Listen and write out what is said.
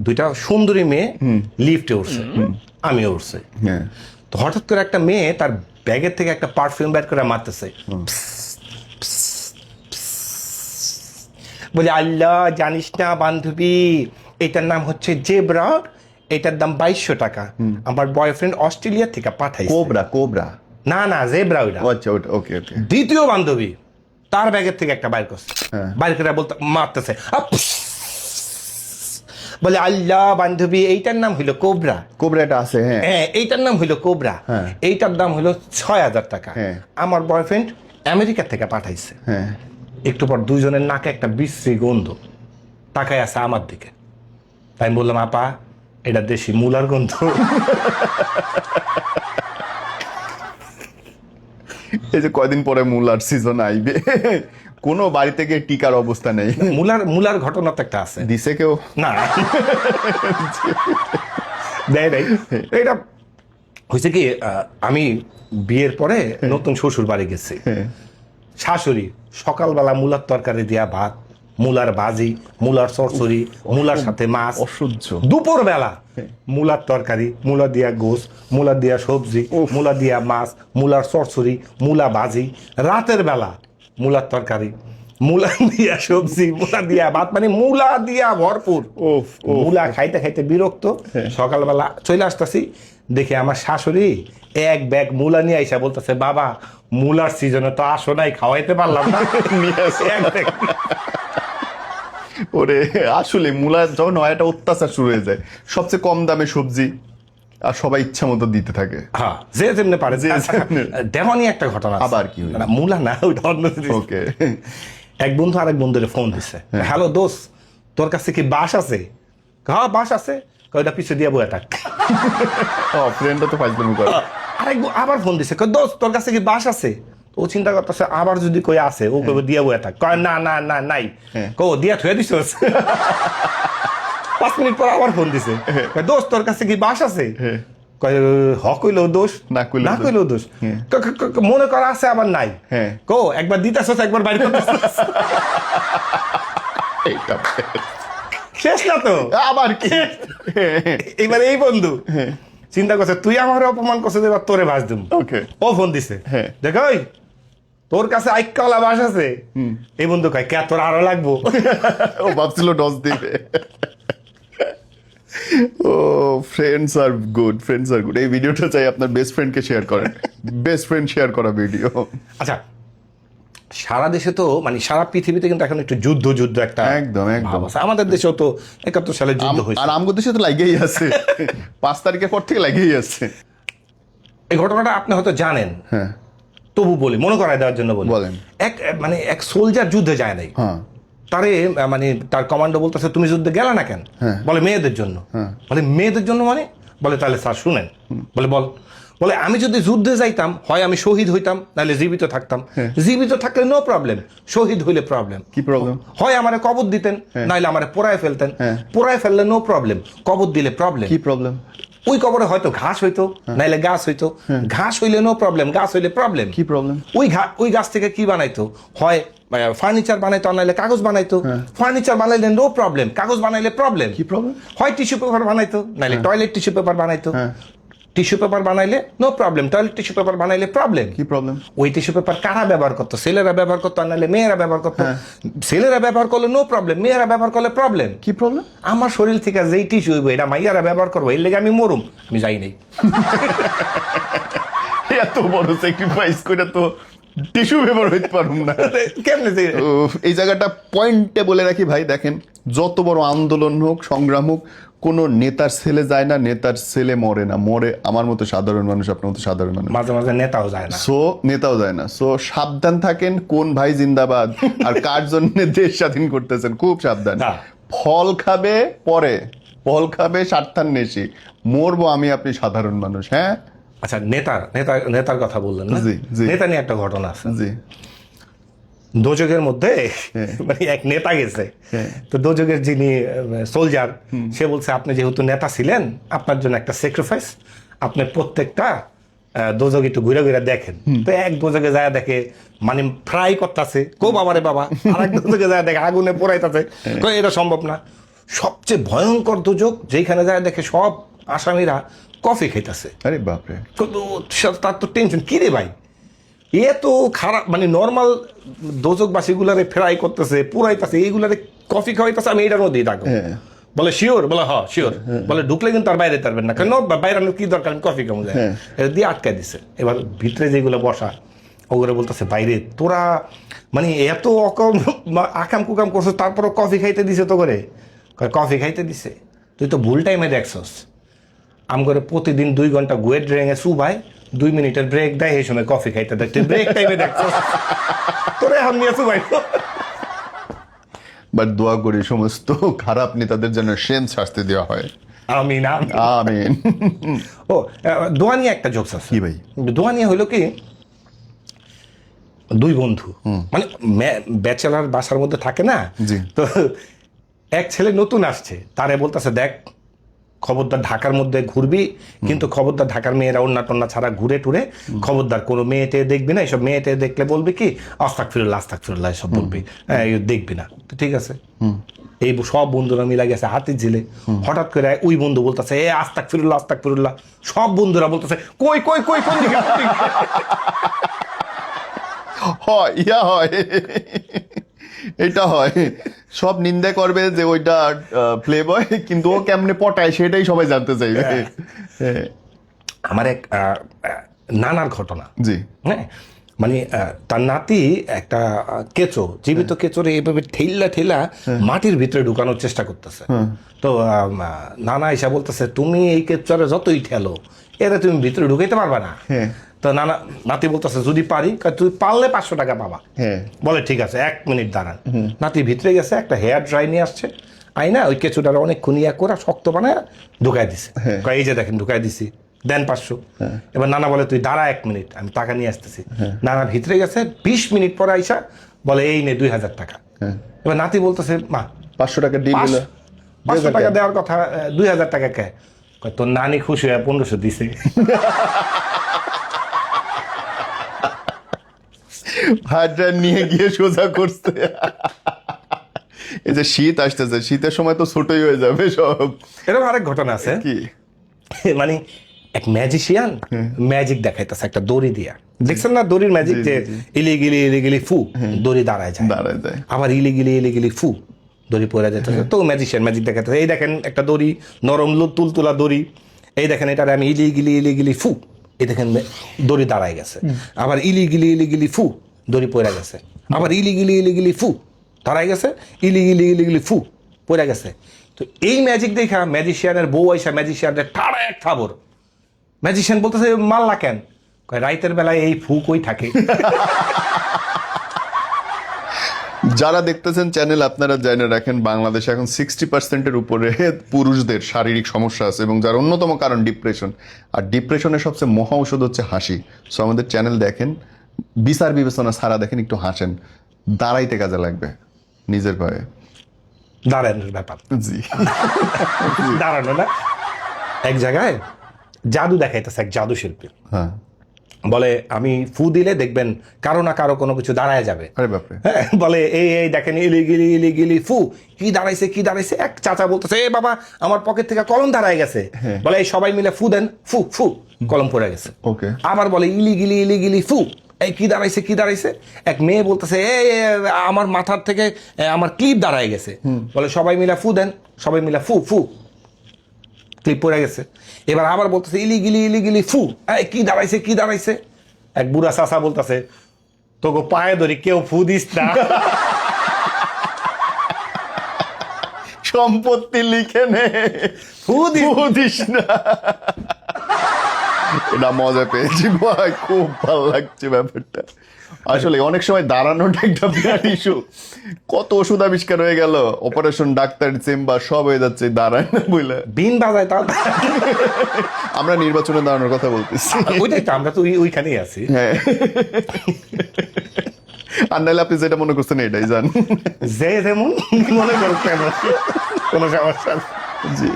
দুইটা সুন্দরী মেয়ে লিফটে উঠছে, আমিও উঠছে। হ্যাঁ তো হঠাৎ করে একটা মেয়ে তার ব্যাগের থেকে একটা পারফিউম বের করে মারতেছে, বলে আল্লাহ জানিস না বান্ধবী, এটার নাম হচ্ছে জেব্রা, এটার দাম 2200 টাকা, আমার বয়ফ্রেন্ড অস্ট্রেলিয়া থেকে পাঠাইছে। কোবরা কোবরা না না, জেব্রা ওইটা। আচ্ছা ওটা ওকে ওকে। দ্বিতীয় বান্ধবী তার ব্যাগের থেকে একটা বাইর করছে, হ্যাঁ। বাইর করে বলতে মারতেছে, বলে আল্লাহ বান্ধবী এইটার নাম হইলো কোবরা। কোবরা এটা আছে হ্যাঁ। হ্যাঁ, এইটার নাম হইলো কোবরা, হ্যাঁ। এইটার দাম হইলো 6000 টাকা, হ্যাঁ। আমার বয়ফ্রেন্ড আমেরিকা থেকে পাঠাইছে। হ্যাঁ একটু পর দুইজনের নাকে একটা বিশ্রী গন্ধ, তাকায় আছে আমার দিকে। তাই আমি বললাম, আপা এটা দেশি মুলার গন্ধ। এই যে কয়দিন পরে মুলার সিজন আইবে, কোনো বাড়ি থেকে টিকার অবস্থা নেই। মুলার ঘটনা তো একটা আছে। দিছে কেউ? না দেয় নাই। এটা হয়েছে কি, আমি বিয়ের পরে নতুন শ্বশুর বাড়ি গেছি। শাশুড়ি সকালবেলা মুলার তরকারি দিয়া ভাত, মুলার ভাজি, মুলার চরচড়ি, মুলার সাথে মাছ। অসহ্য। দুপুর বেলা মুলার তরকারি, মুলা দিয়া গোস, মুলা দিয়া সবজি, মুলা দিয়া মাছ, মুলার চরচড়ি, মুলা ভাজি। রাতের বেলা মুলার তরকারি, মুলা দিয়া সবজি, মুলা দিয়া ভাত, মানে মুলা দিয়া ভরপুর। ওফ, ওফ। মুলা খাইতে খাইতে বিরক্ত। সকালবেলা চলে আসতেছি, দেখে আমার শাশুড়ি এক ব্যাগ মুলা নিয়ে আইসা বলতেছে, বাবা মুলার সিজনে তো আসো নাই, খাওয়াইতে পারলাম না। নিয়ে আসো এক ব্যাগ। ওরে আসলে মুলা যখন হয় একটা অত্যাচার শুরু হয়ে যায়, সবচেয়ে কম দামে সবজি আর সবাই ইচ্ছা মতো দিতে থাকে। হ্যাঁ, যে যেমনি পারে। যে যেমনি। দেওয়ানি একটা ঘটনা আছে। আবার কি হইলো? না, মুলা না, ওইটা অন্য জিনিস। ওকে। এক বন্ধু আরেক বন্ধুরে ফোন দিছে, হ্যালো দোস্ত, তোর কাছে কি বাস আছে? হ্যাঁ বাস আছে। ওইটা পিছু দিয়ে বইয়া থাক। ফ্রেন্ডও তো ফাইজলামি করে। আবার ফোন দিছে, কয় দোস্ত তোর কাছে কি বাস আছে? ও চিন্তা করতেছে, আবার যদি কই আছে, ও কইবে দিয়া বইয়া থাক। কয় না না না নাই। কো দিয়া থুয়ে দিছস। 5 মিনিট পর আবার ফোন দিছে, কয় দোস্ত তোর কাছে কি বাস আছে? কয় হ কইলো দোষ, না কইলেও না দোষ। কইলো দোষ। মনে করা আছে আবার নাই। হ্যাঁ। কো একবার দিতাছস, একবার বাইরে করতেছস। এইটা শেষ না তো, আবার কি? এবার এই বন্ধু চিন্তা করছে, তুই আমার অপমান করছে, এবার তোরে ভাস দিম। ওকে। ও ফোন দিছে, হ্যাঁ। দেখো ওই তোর কাছে আইকাওয়ালা বাস আছে? এই বন্ধু কয়, কে তোর আরো লাগবো? ও ভাবছিল ডস দিবে। ও ফ্রেন্ডস আর গুড, ফ্রেন্ডস আর গুড। এই ভিডিওটা চাই আপনার বেস্ট ফ্রেন্ডকে শেয়ার করেন। বেস্ট ফ্রেন্ড শেয়ার করা ভিডিও। আচ্ছা, সারা দেশে তো মানে সারা পৃথিবীতে কিন্তু এখন একটু যুদ্ধ একটা একদম, একদম। ভাব আছে। আমাদের দেশেও তো 71 সালে যুদ্ধ হয়েছে। আর আমগো দেশে তো লাগেই আছে। 5 তারিখের পর থেকে লাগেই আছে। এই ঘটনাটা আপনি হয়তো জানেন, হ্যাঁ তবু বলি, মনে করায় দেওয়ার জন্য বলি। বলেন। এক সোলজার যুদ্ধে যায় নাই, হ্যাঁ তারে মানে তার কমান্ডো বলতেছে, তুমি যুদ্ধে গেলে না কেন? হ্যাঁ। বলে মেয়েদের জন্য। হ্যাঁ। বলে মেয়েদের জন্য মানে? বলে তাহলে স্যার শুনেন। বলে বল। বলে আমি যদি যুদ্ধে যাইতাম, হয় আমি শহীদ হইতাম, নাহলে জীবিত থাকতাম। জীবিত থাকলে নো প্রবলেম, শহীদ হইলে প্রবলেম। কি প্রবলেম? হয় আমারে কবর দিতেন, নাহলে আমারে পোড়ায় ফেলতেন। হ্যাঁ। পোড়ায় ফেললে নো প্রবলেম, কবর দিলে প্রবলেম। কি প্রবলেম? ওই কবরে হয়তো ঘাস হইতো, নাইলে গাছ হইতো। ঘাস হইলে নো প্রবলেম, গাছ হইলে প্রবলেম। কি প্রবলেম? ওই গাছ থেকে কি বানাইতো? হয় ফার্নিচার বানাইতো, নাইলে কাগজ বানাইতো। ফার্নিচার বানাইলে নো প্রবলেম, কাগজ বানাইলে প্রবলেম। কি প্রবলেম? হয় টিস্যু পেপার বানাইতো, নাইলে টয়লেট টিস্যু পেপার বানাইতো। হ্যাঁ। টিস্যু পেপার বানাইলে no problem, toilet tissue paper বানাইলে প্রবলেম। কি প্রবলেম? ওই টিস্যু পেপার কারা ব্যবহার করতো? ছেলেরা ব্যবহার করতো, আর নাহলে মেয়েরা ব্যবহার করতো। ছেলেরা ব্যবহার করলে নো প্রবলেম, মেয়েরা ব্যবহার করলে প্রবলেম। কি প্রবলেম? আমার শরীর থেকে যেই টিস্যু হইব, এটা মাইয়ারা ব্যবহার করবো, এর লেগে আমি মরুম, আমি যাই নাই। এত বড় স্যাক্রিফাইস করে তো টিস্যু পেপার হইতে পারুম না। কেমনে যে এই জায়গাটা পয়েন্টে বলে রাখি ভাই, দেখেন যত বড় আন্দোলন হোক, সংগ্রাম হোক, কোনো নেতার ছেলে যায় না, নেতার ছেলে মরে না, মরে আমার মতো সাধারণ মানুষ, আপনার মতো সাধারণ মানুষ। মাঝে মাঝে নেতাও যায় না। সো নেতাও যায় না। সো সাবধান থাকেন, কোন ভাই জিন্দাবাদ আর কার জন্য দেশ স্বাধীন করতেছেন, খুব সাবধান। হ্যাঁ। ফল খাবে পরে, ফল খাবে স্বার্থান্বেষী, মরবো আমি আপনি সাধারণ মানুষ। হ্যাঁ আচ্ছা, নেতার কথা বললেন না? জি, জি। নেতা নিয়ে একটা ঘটনা আছে। জি। দোজকের মধ্যে মানে এক নেতা গেছে। তো দোজকের যিনি সোলজার, সে বলছে, আপনি যেহেতু নেতা ছিলেন, আপনার জন্য একটা স্যাক্রিফাইস, আপনি প্রত্যেকটা দোজক একটু ঘুরে ঘুরে দেখেন। তো এক দোজকে যায় দেখে মানে ফ্রাই করতেছে, কো বাবা রে বাবা। আর এক দোজকে যায় দেখে আগুনে পোড়াইতেছে, এটা সম্ভব না। সবচেয়ে ভয়ঙ্কর দোজক যেখানে যায় দেখে সব আসামিরা কফি খাইতেছে। আরে বাপরে, তার তো টেনশন কি রে ভাই, এ তো খারাপ, মানে নর্মাল দোজকবাসীগুলারে ফ্রাই করতেছে, পুরাইতেছে, এইগুলারে কফি খাওয়াইতেছে, আমি এটার মধ্যেই থাকবো। বলে শিওর, বলে হ শিওর, বলে ঢুকলে কিন্তু আর বাইরে পারবেন না, কেন বাইরে কি দরকার, আমি কফি খাবো যায়, এটা দিয়ে আটকাই দিছে। এবার ভিতরে যেগুলো বসা ওগুলো বলতেছে বাইরে তোরা মানে এত আকাম কুকাম করছো তারপরও কফি খাইতে দিছে তো করে, কফি খাইতে দিছে, তুই তো ভুল টাইমে দেখছস। আম করে প্রতিদিন 2 ঘন্টা গুয়ের ড্রেঙে সুবাই 2 মিনিটের ব্রেক দেয়, এই সময় কফি খাইতে দেয়, তুই ব্রেক টাইমে দেখছস তোরে এখন নিয়ে সুবাই। বাট দোয়া করি সমস্ত খারাপ নেতাদের যেন সেন শাস্তি দেওয়া হয়। আমিন আমিন। ও দোয়া নিয়ে একটা জোকস আছে কি ভাই? দোয়া নিয়ে হইলো কি, 2 বন্ধু মানে ব্যাচেলার বাসার মধ্যে থাকে না, জি। তো এক ছেলে নতুন আসছে, তারে বলতেছে দেখ খবরদার ঢাকার মধ্যে ঘুরবি, কিন্তু খবরদার ঢাকার মেয়েরা অন্য টন্না ছাড়া ঘুরে টুরে, খবরদার কোনো মেয়েটে দেখবি না, এইসব মেয়েটে দেখলে বলবি কি আস্তাগফিরুল্লাহ এসব বলবি, দেখবি না। তো ঠিক আছে, এই সব বন্ধুরা মিলে গেছে হাতির ঝিলে, হঠাৎ করে ওই বন্ধু বলতেছে এ আস্তাগফিরুল্লাহ, সব বন্ধুরা বলতেছে কই কই কই কোন দিকে? হয় ইয়া হয়, এটা হয়, সব নিন্দা করবে যে ওইটা প্লে বয়, কিন্তু ও কেমনে পটায় সেটাই সবাই জানতে চাইবে। আমার এক নানার ঘটনা, জি। হ্যাঁ, মানে তার নাতি একটা কেঁচো, জীবিত কেঁচোরে এইভাবে ঠেলা মাটির ভিতরে ঢুকানোর চেষ্টা করতেছে। তো নানা এসে বলতেছে তুমি এই কেঁচোরে যতই ঠেলো এরা তুমি ভিতরে ঢুকাইতে পারবা না। তো নাতি বলতেছে যদি পারি, তুই পারলে 500 টাকা পাবা। বলে ঠিক আছে 1 মিনিট দাঁড়ান। নাতি ভিতরে গেছে, একটা হেয়ার ড্রাই নিয়ে আসছে, আইনা ওই কেঁচোটার অনেক খুনিয়া করে শক্ত বানায় ঢুকাই দিছে। এই যে দেখেন ঢুকাই দিছি, দেন 500। এবার নানা বলে তুই দাঁড়া 1 মিনিট, আমি টাকা নিয়ে আসতেছি। নানা ভিতরে গেছে, 20 মিনিট পরে আইসা বলে এই নে 2000 টাকা। এবার নাতি বলতেছে মা 500 টাকা ডিল দিল, 500 টাকা দেওয়ার কথা, 2000 টাকা কে? তোর নানি খুশি হয়ে 1500 দিছে। ভাড়া নিয়ে গিয়ে সোজা করছে। এই যে শীত আসতেছে, শীতের সময় তো ছোটই হয়ে যাবে সব। এরকম আরেক ঘটনা আছে, কি মানে এক ম্যাজিশিয়ান ম্যাজিক দেখাইতেছে একটা দড়ি দিয়া, দেখছেন না দড়ির ম্যাজিক, যে ইলিগিলি ফু দড়ি দাঁড়ায় যায়, আবার ইলিগিলি ফু দড়ি পড়ে যেতেছে। তো ম্যাজিশিয়ান ম্যাজিক দেখাইতেছে, এই দেখেন একটা দড়ি, নরম তুলতুলা দড়ি, এই দেখেন এটা আমি ইলিগিলি ফু, এই দেখেন দড়ি দাঁড়ায় গেছে, আবার ইলিগিলি ফু দড়ি পড়ে গেছে, আবার ইলিগিলি ফু দাঁড়ায় গেছে, ইলিগিলি ফু পড়ে গেছে। তো এই ম্যাজিক দেখা ম্যাজিশিয়ানের বউ আইসা ম্যাজিশিয়ানের ঠাড়া এক থাবর। ম্যাজিশিয়ান বলতেছে মাল্লা কেন? রাইতের বেলায় এই ফু কই থাকে। যারা দেখতেছেন চ্যানেল, আপনারা জেনে রাখেন বাংলাদেশে এখন 60% উপরে পুরুষদের শারীরিক সমস্যা আছে, এবং যার অন্যতম কারণ ডিপ্রেশন। আর ডিপ্রেশনের সবচেয়ে মহা ঔষধ হচ্ছে হাসি। সো আমাদের চ্যানেল দেখেন, বিচার বিবেচনা ছাড়া দেখেন, একটু হাসেন, দাঁড়াইতে কাজে লাগবে নিজের পায়ে। দাঁড়ানোর ব্যাপার, জি। দাঁড়ানো না, এক জায়গায় জাদু দেখাইতেছে এক জাদু শিল্পী। হ্যাঁ, বলে আমি ফু দিলে দেখবেন কারো না কারো কোনো কিছু দাঁড়ায় যাবে। আরে বাপরে। হ্যাঁ, বলে এই দেখেন ইলিগিলি ফু কি দাঁড়াইছে। এক চাচা বলতেছে এ বাবা আমার পকেট থেকে কলম দাঁড়ায় গেছে। বলে এই সবাই মিলে ফু দেন, ফু কলম পড়ে গেছে। ওকে। আবার বলে ইলিগিলি ফু, এই কি দাঁড়াইছে। এক মেয়ে বলতেছে আমার মাথার থেকে আমার ক্লিপ দাঁড়ায় গেছে। বলে সবাই মিলে ফু দেন, সবাই মিলে ফু ক্লিপ পড়ে গেছে। এবার আবার বলতেছে ইলিগিলি ফু, কি দাঁড়াইছে। এক বুড়া চাচা বলতেছে তোকে পায়ে ধরি কেউ ফু দিস না। সম্পত্তি লিখে নে, ফু দিস না। এটা মজা পেয়েছি ভাই, খুব ভালো লাগছে ব্যাপারটা। আসলে অনেক সময় দাঁড়ানোটা একটা বিরাট ইস্যু। কত ওষুধ আবিষ্কার হয়ে গেল, অপারেশন, ডাক্তার, চেম্বার সব হয়ে যাচ্ছে, দাঁড়ায় না বলে। বিন বাজায় তাও। আমরা নির্বাচনে দাঁড়ানোর কথা বলতেছি। ওইটাই তো, আমরা তো ওইখানেই আছি। হ্যাঁ, আর নাহলে আপনি যেটা মনে করছেন এটাই জান, যে যেমন মনে করছেন কোনো সমস্যা। জি।